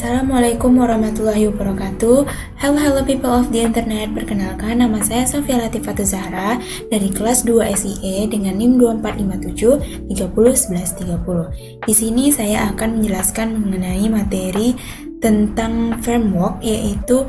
Assalamualaikum warahmatullahi wabarakatuh. Hello people of the internet. Perkenalkan, nama saya Sofia Latifatu Zahra dari kelas 2 SIE dengan NIM 2457 30 11 30. Di sini saya akan menjelaskan mengenai materi tentang framework, yaitu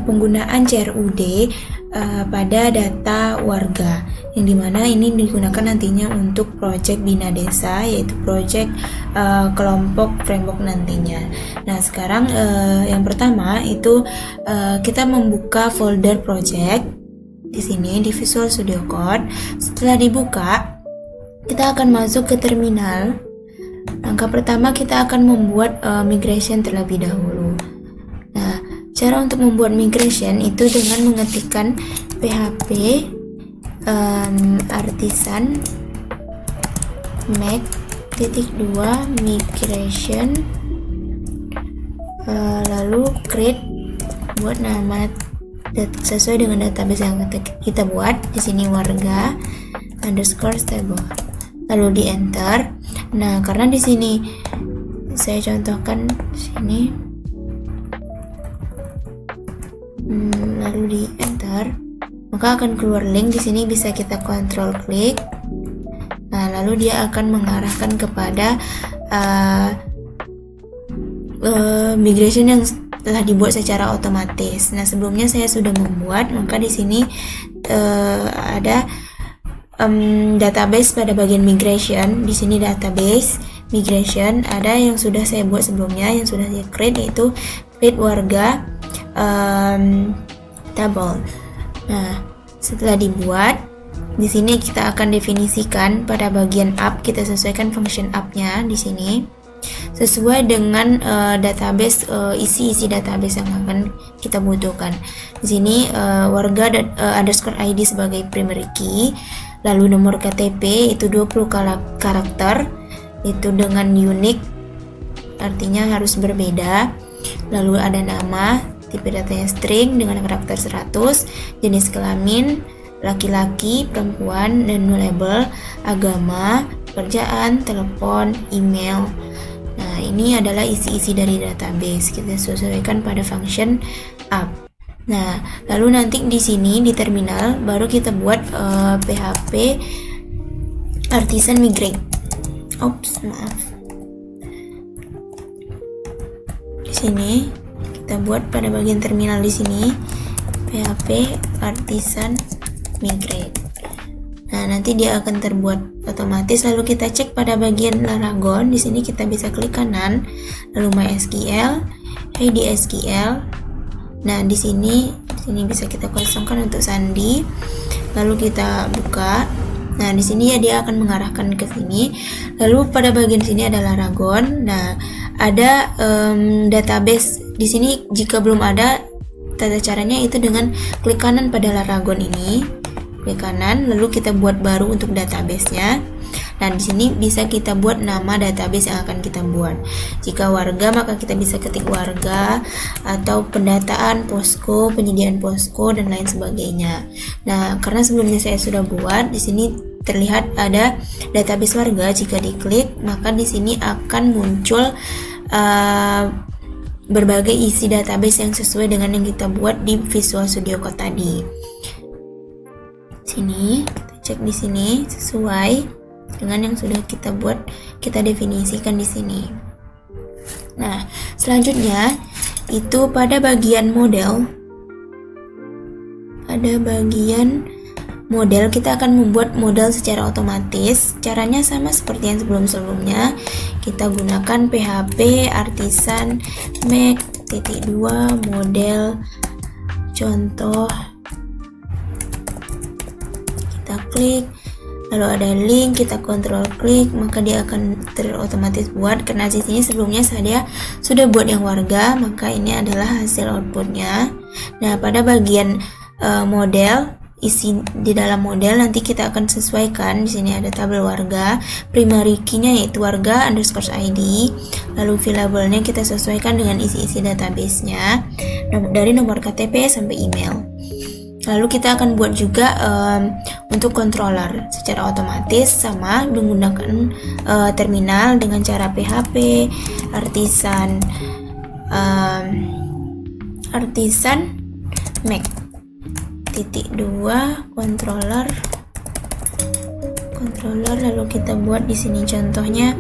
penggunaan CRUD pada data warga, yang dimana ini digunakan nantinya untuk proyek Bina Desa, yaitu proyek kelompok framework nantinya. Nah, sekarang yang pertama itu kita membuka folder project di sini di Visual Studio Code. Setelah dibuka, kita akan masuk ke terminal. Langkah pertama kita akan membuat migration terlebih dahulu. Nah, cara untuk membuat migration itu dengan mengetikkan php artisan make.2 migration, lalu create, buat nama sesuai dengan database yang kita buat. Di sini warga underscore stable, lalu di enter. Nah, karena di sini saya contohkan sini, lalu di enter, maka akan keluar link. Di sini bisa kita kontrol klik. Nah, lalu dia akan mengarahkan kepada migration yang telah dibuat secara otomatis. Nah, sebelumnya saya sudah membuat, maka di sini ada database pada bagian migration. Di sini database migration ada yang sudah saya buat sebelumnya, yang sudah saya create, yaitu create warga table. Nah, setelah dibuat, di sini kita akan definisikan pada bagian app, kita sesuaikan function app-nya di sini sesuai dengan database, isi database yang akan kita butuhkan. Di sini warga underscore ID sebagai primary key, lalu nomor KTP itu 20 karakter, itu dengan unique, artinya harus berbeda. Lalu ada nama, tipe datanya string dengan karakter 100, jenis kelamin laki-laki, perempuan, dan nullable, agama, pekerjaan, telepon, email. Nah, ini adalah isi dari database, kita sesuaikan pada function app. Nah, lalu nanti di sini di terminal baru kita buat php artisan migrate. Di sini kita buat pada bagian terminal di sini php artisan migrate. Nah, nanti dia akan terbuat otomatis. Lalu kita cek pada bagian Laragon. Di sini kita bisa klik kanan, lalu MySQL, SQL. Nah, di sini bisa kita kosongkan untuk sandi. Lalu kita buka. Nah, di sini ya dia akan mengarahkan ke sini. Lalu pada bagian sini ada Laragon. Nah, ada database. Di sini jika belum ada, tata caranya itu dengan klik kanan pada Laragon ini. Klik kanan, lalu kita buat baru untuk database-nya. Nah, di sini bisa kita buat nama database yang akan kita buat. Jika warga, maka kita bisa ketik warga, atau pendataan posko, penyediaan posko, dan lain sebagainya. Nah, karena sebelumnya saya sudah buat, di sini terlihat ada database warga. Jika diklik, maka di sini akan muncul berbagai isi database yang sesuai dengan yang kita buat di Visual Studio Code tadi. Sini kita cek di sini sesuai dengan yang sudah kita buat, kita definisikan di sini. Nah, selanjutnya itu pada bagian model. Pada bagian model kita akan membuat model secara otomatis. Caranya sama seperti yang sebelumnya. Kita gunakan php artisan make.2 model contoh. Kita klik, lalu ada link, kita kontrol klik, maka dia akan terotomatis buat. Karena di sini sebelumnya saya sudah buat yang warga, maka ini adalah hasil outputnya. Nah, pada bagian model, isi di dalam model nanti kita akan sesuaikan. Di sini ada tabel warga, primary key-nya yaitu warga underscore ID, lalu variable-nya kita sesuaikan dengan isi database-nya dari nomor KTP sampai email. Lalu kita akan buat juga untuk controller secara otomatis, sama menggunakan terminal dengan cara php artisan artisan Mac (2) controller, lalu kita buat di sini contohnya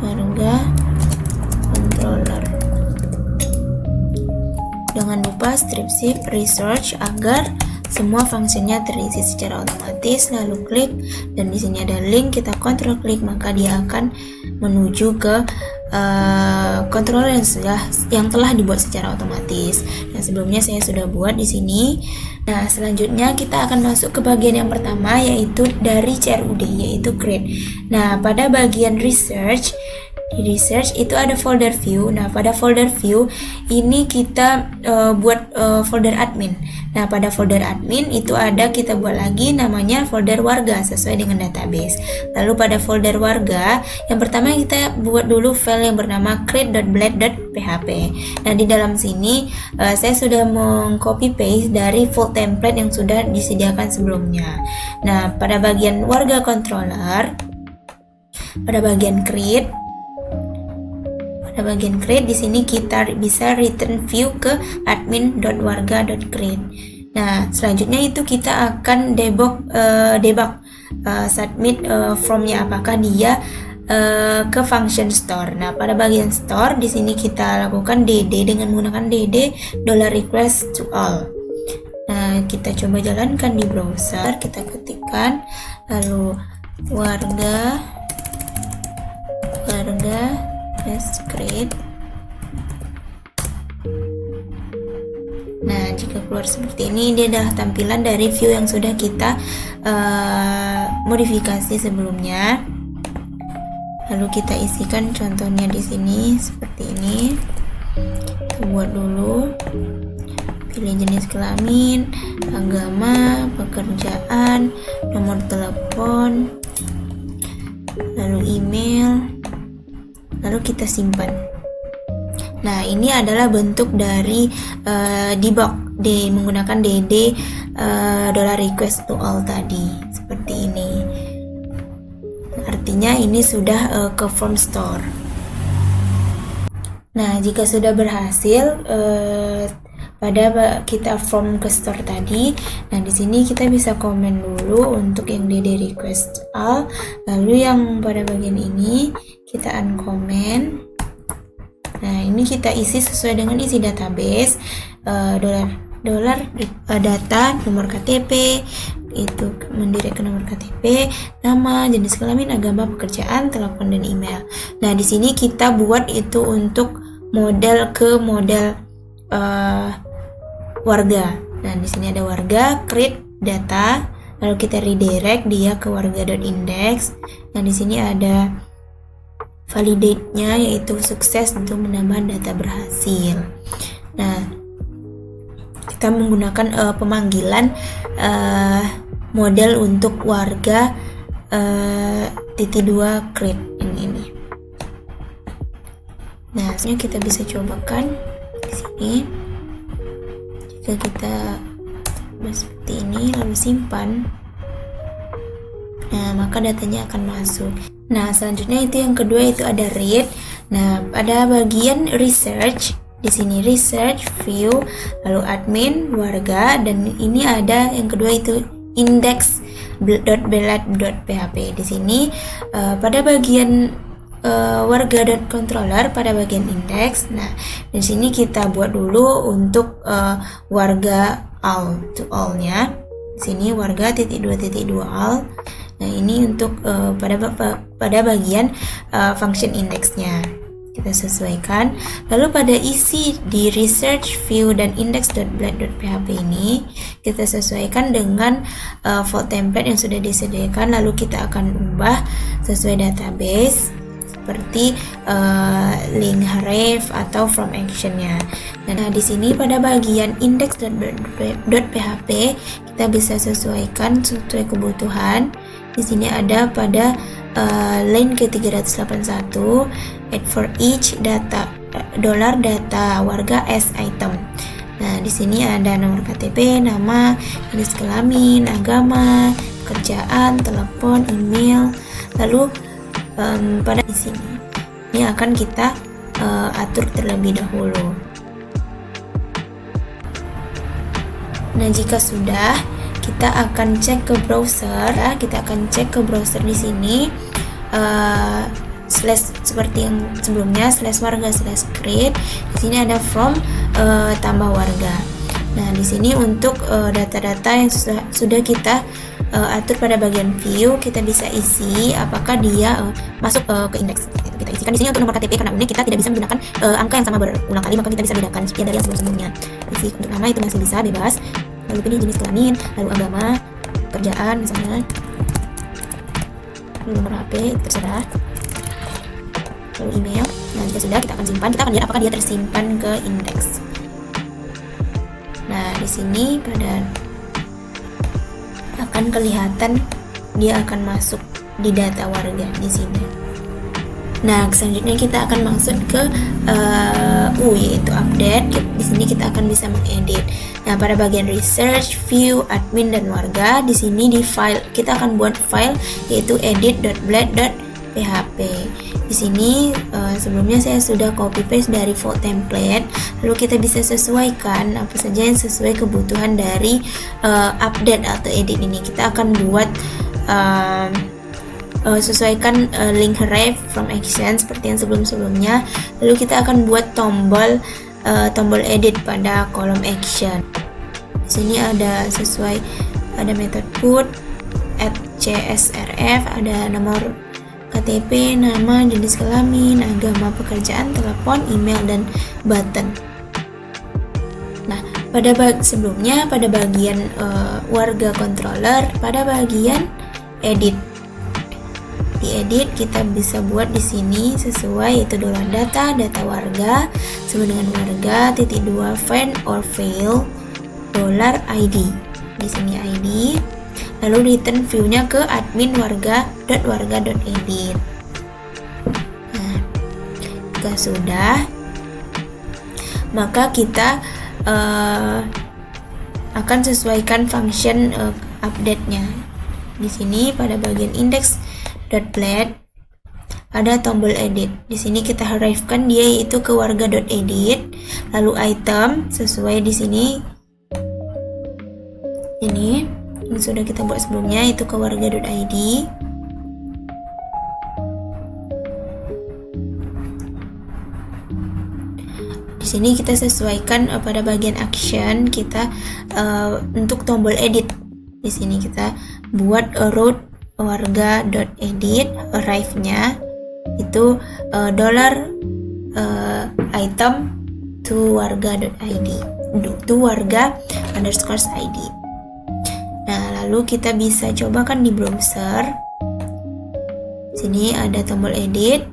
warga controller. Jangan lupa strip shift research agar semua fungsinya terisi secara otomatis, lalu klik, dan di sini ada link, kita kontrol klik, maka dia akan menuju ke controller yang telah dibuat secara otomatis. Nah, sebelumnya saya sudah buat di sini. Nah, selanjutnya kita akan masuk ke bagian yang pertama, yaitu dari CRUD, yaitu create. Nah, pada bagian research, di research itu ada folder view. Nah, pada folder view ini kita buat folder admin. Nah, pada folder admin itu kita buat lagi namanya folder warga sesuai dengan database. Lalu pada folder warga, yang pertama kita buat dulu file yang bernama create.blade.php. Nah, di dalam sini saya sudah mengcopy paste dari full template yang sudah disediakan sebelumnya. Nah, pada bagian warga controller, pada bagian create di sini kita bisa return view ke admin.warga.create. Nah, selanjutnya itu kita akan debug submit from-nya, apakah dia ke function store. Nah, pada bagian store di sini kita lakukan dd dengan menggunakan dd $request to all. Nah, kita coba jalankan di browser, kita ketikkan lalu warga create. Nah, jika keluar seperti ini, dia adalah tampilan dari view yang sudah kita modifikasi sebelumnya. Lalu kita isikan contohnya di sini seperti ini. Kita buat dulu, pilih jenis kelamin, agama, pekerjaan, nomor telepon, lalu email, lalu kita simpan. Nah, ini adalah bentuk dari debug menggunakan dd $request to all tadi, seperti ini. Artinya ini sudah ke form store. Nah, jika sudah berhasil pada kita form ke store tadi, nah di sini kita bisa komen dulu untuk yang dd request all, lalu yang pada bagian ini kita uncomment. Nah, ini kita isi sesuai dengan isi database, data, nomor KTP, itu mendirect ke nomor KTP, nama, jenis kelamin, agama, pekerjaan, telepon, dan email. Nah, di sini kita buat itu untuk model warga. Nah, di sini ada warga, create data, lalu kita redirect dia ke warga.index. Nah, di sini ada validate-nya, yaitu sukses untuk menambah data berhasil. Nah, kita menggunakan pemanggilan model untuk warga -2 create ini. Nah, sebenarnya kita bisa cobakan di sini. Jika kita seperti ini lalu simpan, nah maka datanya akan masuk. Nah, selanjutnya itu yang kedua, itu ada read. Nah, pada bagian research di sini research view, lalu admin warga, dan ini ada yang kedua itu index.blade.php. Di sini pada bagian warga.controller, pada bagian index. Nah, di sini kita buat dulu untuk warga all to all-nya. Di sini warga -2 all. Nah, ini untuk pada bagian function index-nya kita sesuaikan. Lalu pada isi di research view dan index.blade.php ini kita sesuaikan dengan file template yang sudah disediakan. Lalu kita akan ubah sesuai database seperti link href atau from action-nya. Nah, di sini pada bagian index.php kita bisa sesuaikan sesuai kebutuhan. Di sini ada pada line ke-381 add for each data $data warga as item. Nah, di sini ada nomor KTP, nama, jenis kelamin, agama, pekerjaan, telepon, email. Lalu pada di sini ini akan kita atur terlebih dahulu. Nah, jika sudah, kita akan cek ke browser. Di sini slash seperti yang sebelumnya, /warga/create. Di sini ada from tambah warga. Nah, di sini untuk data-data yang sudah kita atur pada bagian view, kita bisa isi apakah dia masuk ke indeks. Kita isikan di sini untuk nomor KTP, karena ini kita tidak bisa menggunakan angka yang sama berulang kali, maka kita bisa bedakan sekian dari yang sebelumnya. Isi untuk nama itu masih bisa bebas. Lalu pilih jenis kelamin, lalu agama, kerjaan misalnya, lalu nomor HP terserah, lalu email. Nah, jika sudah, kita akan simpan. Kita akan lihat apakah dia tersimpan ke indeks. Nah, di sini akan kelihatan dia akan masuk di data warga di sini. Nah, selanjutnya kita akan masuk ke yaitu update. Di sini kita akan bisa mengedit. Nah, pada bagian research, view, admin, dan warga, di sini di file kita akan buat file yaitu edit.blade.php. Di sini sebelumnya saya sudah copy paste dari file template. Lalu kita bisa sesuaikan apa saja yang sesuai kebutuhan dari update atau edit ini. Kita akan buat sesuaikan link ref from action seperti yang sebelumnya. Lalu kita akan buat tombol edit pada kolom action. Di sini ada method put, @csrf, ada nomor KTP, nama, jenis kelamin, agama, pekerjaan, telepon, email, dan button. Nah, pada bagian warga controller, pada bagian edit. Di edit kita bisa buat di sini sesuai, yaitu $data warga sama dengan warga -2 find or fail $ID. Di sini ID. Lalu return view-nya ke admin warga.warga.edit. Nah, jika sudah, maka kita akan sesuaikan function update-nya. Di sini pada bagian index.blade ada tombol edit. Di sini kita huraikan dia yaitu ke warga.edit, lalu item sesuai di sini. Ini sudah kita buat sebelumnya, itu ke warga.id. Di sini kita sesuaikan pada bagian action kita untuk tombol edit. Di sini kita buat root warga.edit, arrive-nya itu $item to warga.id, to warga_id. Nah, lalu kita bisa cobakan di browser. Sini ada tombol edit.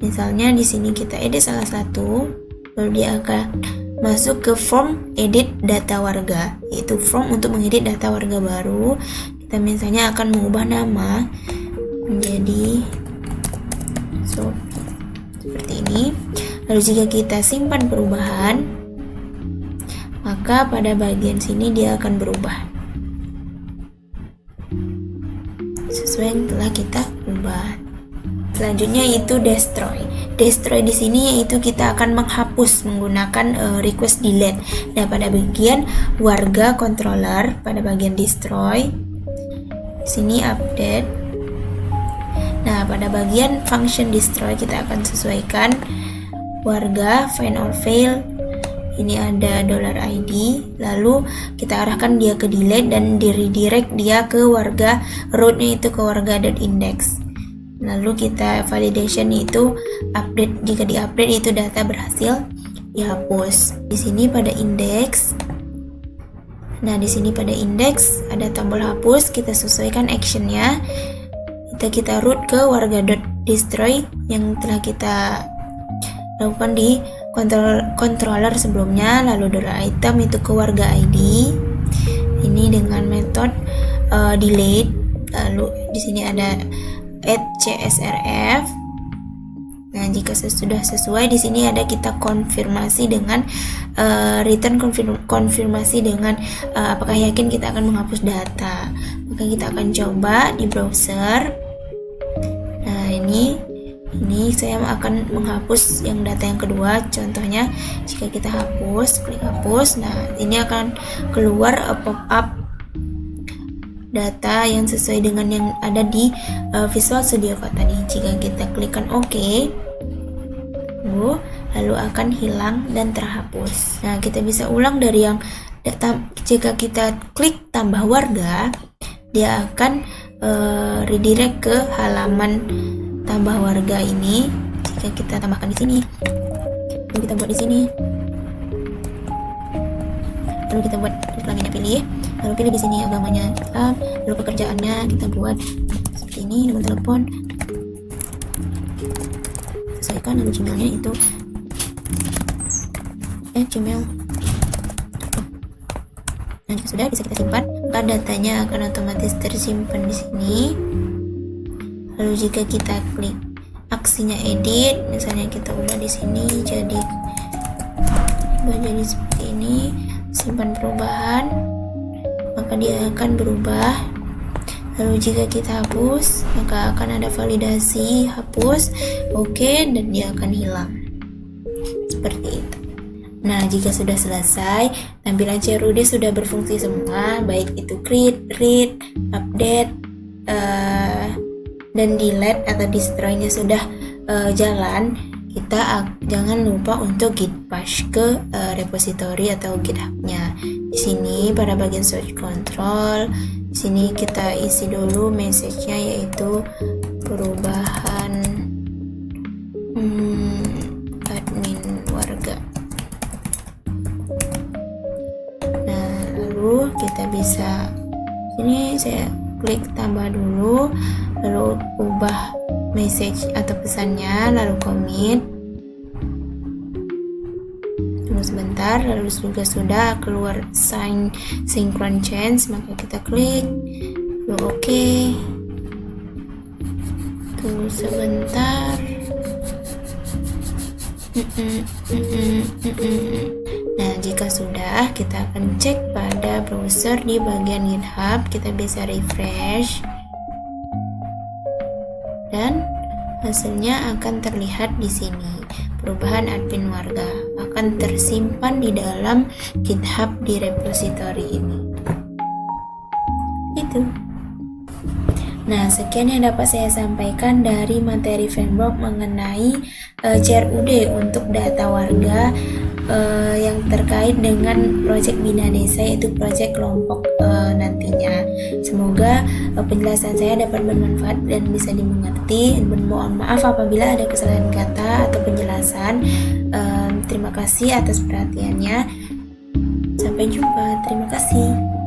Misalnya di sini kita edit salah satu, lalu dia akan masuk ke form edit data warga, yaitu form untuk mengedit data warga baru. Kita misalnya akan mengubah nama menjadi seperti ini. Lalu jika kita simpan perubahan, maka pada bagian sini dia akan berubah sesuai yang telah kita ubah. Selanjutnya itu destroy. Destroy di sini yaitu kita akan menghapus menggunakan request delete. Nah, pada bagian warga controller, pada bagian destroy, sini update. Nah, pada bagian function destroy kita akan sesuaikan warga find or fail. Ini ada $ID, lalu kita arahkan dia ke delete dan di redirect dia ke warga root-nya itu ke warga.index. Lalu kita validation itu update, jika di-update itu data berhasil dihapus. Di sini pada index. Nah, di sini pada index ada tombol hapus, kita sesuaikan actionnya. Kita root ke warga.destroy yang telah kita lakukan di controller sebelumnya, lalu $item itu ke warga ID. Ini dengan metode delete. Lalu di sini ada @csrf. Nah, jika sudah sesuai, di sini ada kita konfirmasi dengan return konfirmasi dengan apakah yakin kita akan menghapus data. Maka kita akan coba di browser. Nah, ini Ini saya akan menghapus yang data yang kedua. Contohnya jika kita hapus, klik hapus, nah ini akan keluar pop-up data yang sesuai dengan yang ada di Visual Studio Code tadi. Jika kita klikkan OK, lalu akan hilang dan terhapus. Nah, kita bisa ulang dari yang jika kita klik tambah warga, dia akan redirect ke halaman tambah warga ini. Jika kita tambahkan di sini, lalu kita buat di sini, lalu kita buat kelaminnya pilih, lalu pilih di sini agamanya Islam, lalu pekerjaannya kita buat seperti ini, nomor telepon sesuaikan, lalu Gmailnya itu Gmail. Nah, jika sudah bisa kita simpan, maka datanya akan otomatis tersimpan di sini. Lalu jika kita klik aksinya edit, misalnya kita ubah di sini jadi seperti ini, simpan perubahan, maka dia akan berubah. Lalu jika kita hapus, maka akan ada validasi hapus, oke, dan dia akan hilang seperti itu. Nah, jika sudah selesai, tampilan CRUD sudah berfungsi semua, baik itu create, read, update, dan delete atau destroy-nya sudah jalan. Kita jangan lupa untuk git push ke repository atau GitHub-nya. Di sini pada bagian search control, di sini kita isi dulu message-nya, yaitu perubahan admin warga. Nah, lalu kita bisa sini saya klik tambah dulu, lalu ubah message atau pesannya, lalu commit. Tunggu sebentar, lalu juga sudah keluar synchron change, maka kita klik, lalu oke. Tunggu sebentar. Nah, jika sudah, kita akan cek pada browser di bagian GitHub. Kita bisa refresh dan hasilnya akan terlihat di sini. Perubahan admin warga akan tersimpan di dalam GitHub di repository ini. Itu. Nah, sekian yang dapat saya sampaikan dari materi framework mengenai CRUD untuk data warga yang terkait dengan proyek Bina Desa, yaitu proyek kelompok nantinya. Semoga penjelasan saya dapat bermanfaat dan bisa dimengerti. Mohon maaf apabila ada kesalahan kata atau penjelasan. Terima kasih atas perhatiannya. Sampai jumpa. Terima kasih.